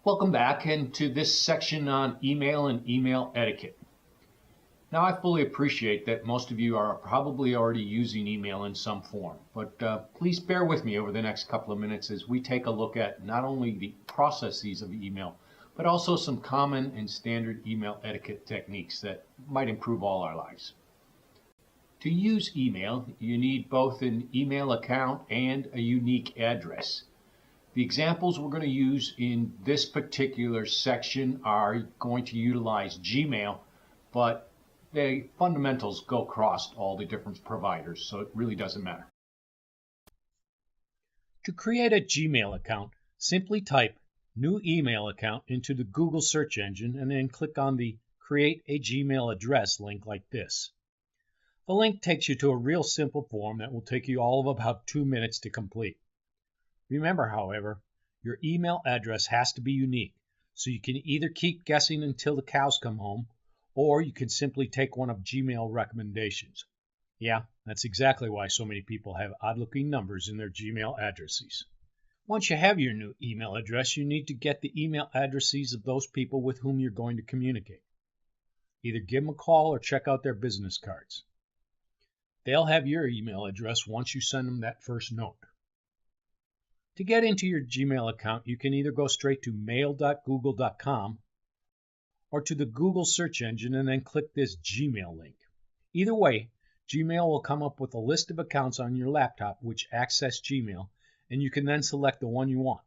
Welcome back into this section on email and email etiquette. Now, I fully appreciate that most of you are probably already using email in some form, but please bear with me over the next couple of minutes as we take a look at not only the processes of email, but also some common and standard email etiquette techniques that might improve all our lives. To use email, you need both an email account and a unique address. The examples we're going to use in this particular section are going to utilize Gmail, but the fundamentals go across all the different providers, so it really doesn't matter. To create a Gmail account, simply type New Email Account into the Google search engine and then click on the Create a Gmail Address link like this. The link takes you to a real simple form that will take you all of about 2 minutes to complete. Remember, however, your email address has to be unique, so you can either keep guessing until the cows come home, or you can simply take one of Gmail recommendations. Yeah, that's exactly why so many people have odd-looking numbers in their Gmail addresses. Once you have your new email address, you need to get the email addresses of those people with whom you're going to communicate. Either give them a call or check out their business cards. They'll have your email address once you send them that first note. To get into your Gmail account, you can either go straight to mail.google.com or to the Google search engine and then click this Gmail link. Either way, Gmail will come up with a list of accounts on your laptop which access Gmail, and you can then select the one you want.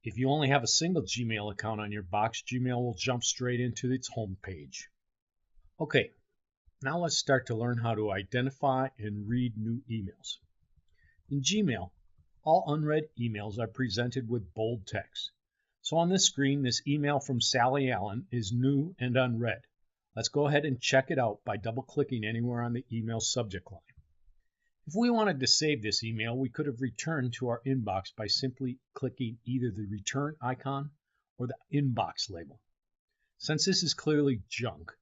If you only have a single Gmail account on your box, Gmail will jump straight into its home page. Okay, now let's start to learn how to identify and read new emails. In Gmail, all unread emails are presented with bold text. So on this screen, this email from Sally Allen is new and unread. Let's go ahead and check it out by double-clicking anywhere on the email subject line. If we wanted to save this email, we could have returned to our inbox by simply clicking either the return icon or the inbox label. Since this is clearly junk,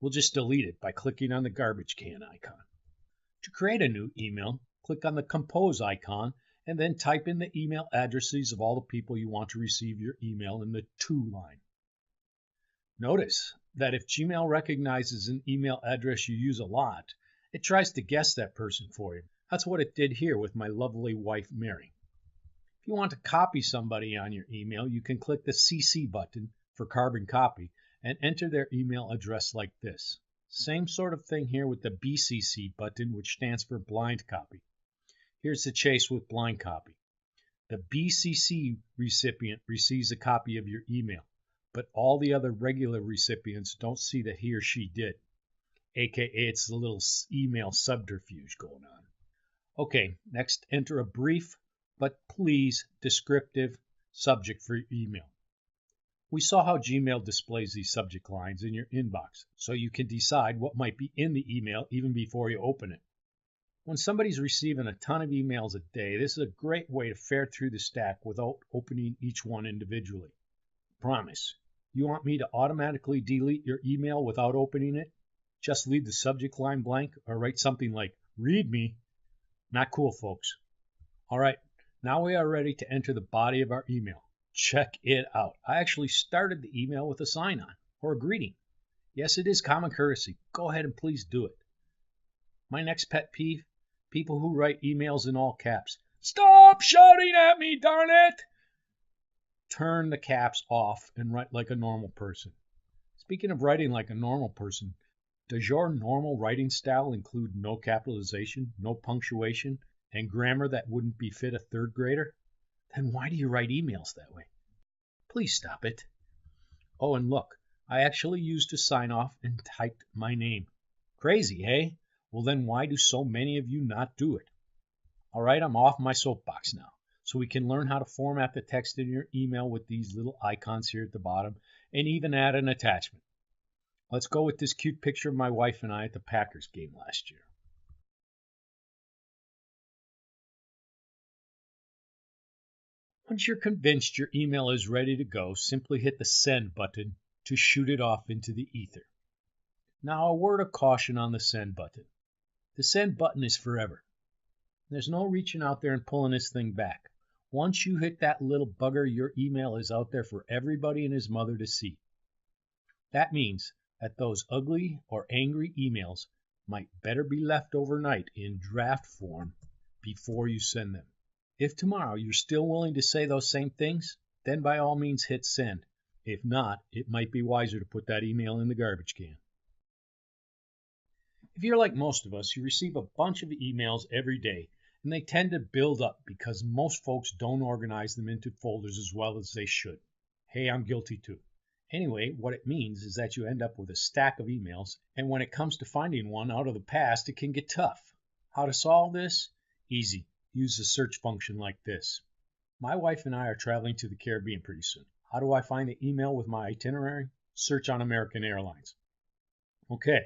we'll just delete it by clicking on the garbage can icon. To create a new email, click on the compose icon and then type in the email addresses of all the people you want to receive your email in the to line. Notice that if Gmail recognizes an email address you use a lot, it tries to guess that person for you. That's what it did here with my lovely wife, Mary. If you want to copy somebody on your email, you can click the CC button for carbon copy and enter their email address like this. Same sort of thing here with the BCC button, which stands for blind copy. Here's the chase with blind copy. The BCC recipient receives a copy of your email, but all the other regular recipients don't see that he or she did. AKA, it's a little email subterfuge going on. Okay, next enter a brief, but please descriptive subject for your email. We saw how Gmail displays these subject lines in your inbox, so you can decide what might be in the email even before you open it. When somebody's receiving a ton of emails a day, this is a great way to fare through the stack without opening each one individually. Promise. You want me to automatically delete your email without opening it? Just leave the subject line blank or write something like, read me. Not cool, folks. All right, now we are ready to enter the body of our email. Check it out. I actually started the email with a sign-on or a greeting. Yes, it is common courtesy. Go ahead and please do it. My next pet peeve, people who write emails in all caps. Stop shouting at me, darn it! Turn the caps off and write like a normal person. Speaking of writing like a normal person, does your normal writing style include no capitalization, no punctuation, and grammar that wouldn't befit a third grader? Then why do you write emails that way? Please stop it. Oh, and look, I actually used to sign off and typed my name. Crazy, eh? Well, then why do so many of you not do it? All right, I'm off my soapbox now, so we can learn how to format the text in your email with these little icons here at the bottom and even add an attachment. Let's go with this cute picture of my wife and I at the Packers game last year. Once you're convinced your email is ready to go, simply hit the send button to shoot it off into the ether. Now, a word of caution on the send button. The send button is forever. There's no reaching out there and pulling this thing back. Once you hit that little bugger, your email is out there for everybody and his mother to see. That means that those ugly or angry emails might better be left overnight in draft form before you send them. If tomorrow you're still willing to say those same things, then by all means hit send. If not, it might be wiser to put that email in the garbage can. If you're like most of us, you receive a bunch of emails every day, and they tend to build up because most folks don't organize them into folders as well as they should. Hey, I'm guilty too. Anyway, what it means is that you end up with a stack of emails, and when it comes to finding one out of the past, it can get tough. How to solve this? Easy. Use the search function like this. My wife and I are traveling to the Caribbean pretty soon. How do I find the email with my itinerary? Search on American Airlines. Okay,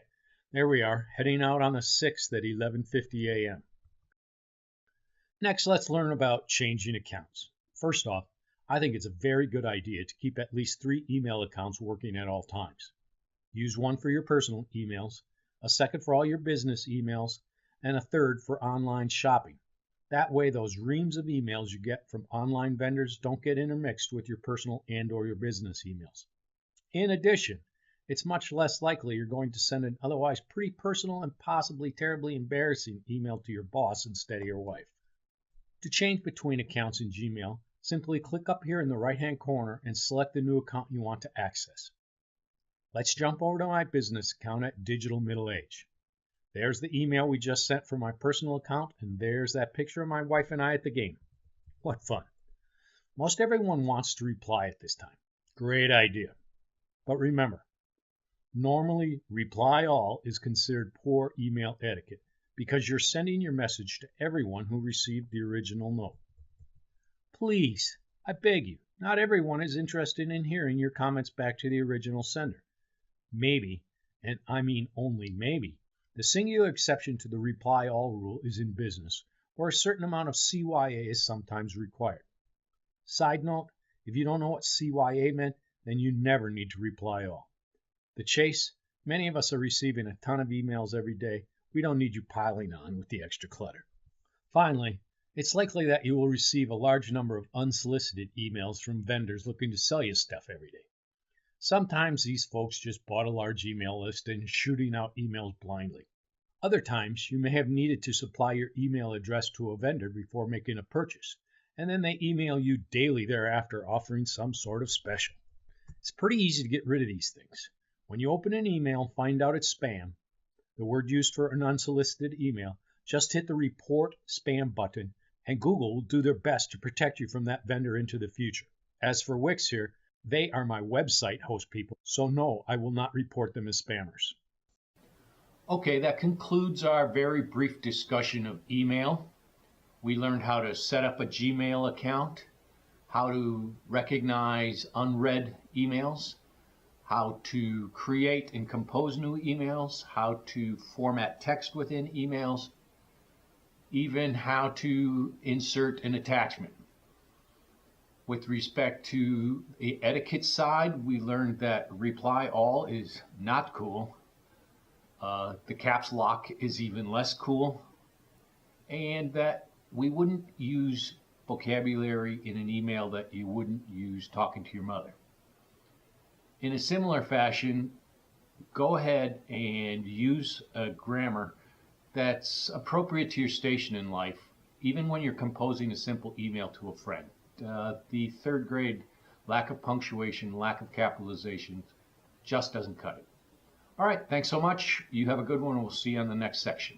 there we are, heading out on the 6th at 11:50 a.m. Next, let's learn about changing accounts. First off, I think it's a very good idea to keep at least 3 email accounts working at all times. Use one for your personal emails, a second for all your business emails, and a third for online shopping. That way, those reams of emails you get from online vendors don't get intermixed with your personal and/or your business emails. In addition, it's much less likely you're going to send an otherwise pretty personal and possibly terribly embarrassing email to your boss instead of your wife. To change between accounts in Gmail, simply click up here in the right-hand corner and select the new account you want to access. Let's jump over to my business account at Digital Middle Age. There's the email we just sent from my personal account, and there's that picture of my wife and I at the game. What fun. Most everyone wants to reply at this time. Great idea. But remember, normally reply all is considered poor email etiquette because you're sending your message to everyone who received the original note. Please, I beg you, not everyone is interested in hearing your comments back to the original sender. Maybe, and I mean only maybe, the singular exception to the reply all rule is in business, where a certain amount of CYA is sometimes required. Side note, if you don't know what CYA meant, then you never need to reply all. The chase, many of us are receiving a ton of emails every day. We don't need you piling on with the extra clutter. Finally, it's likely that you will receive a large number of unsolicited emails from vendors looking to sell you stuff every day. Sometimes these folks just bought a large email list and shooting out emails blindly. Other times, you may have needed to supply your email address to a vendor before making a purchase, and then they email you daily thereafter offering some sort of special. It's pretty easy to get rid of these things. When you open an email, find out it's spam, the word used for an unsolicited email, just hit the report spam button, and Google will do their best to protect you from that vendor into the future. As for Wix here, they are my website host people, so no, I will not report them as spammers. Okay, that concludes our very brief discussion of email. We learned how to set up a Gmail account, how to recognize unread emails, how to create and compose new emails, how to format text within emails, even how to insert an attachment. With respect to the etiquette side, we learned that reply all is not cool. The caps lock is even less cool. And that we wouldn't use vocabulary in an email that you wouldn't use talking to your mother. In a similar fashion, go ahead and use a grammar that's appropriate to your station in life, even when you're composing a simple email to a friend. The third grade lack of punctuation, lack of capitalization just doesn't cut it. All right, thanks so much. You have a good one, and we'll see you on the next section.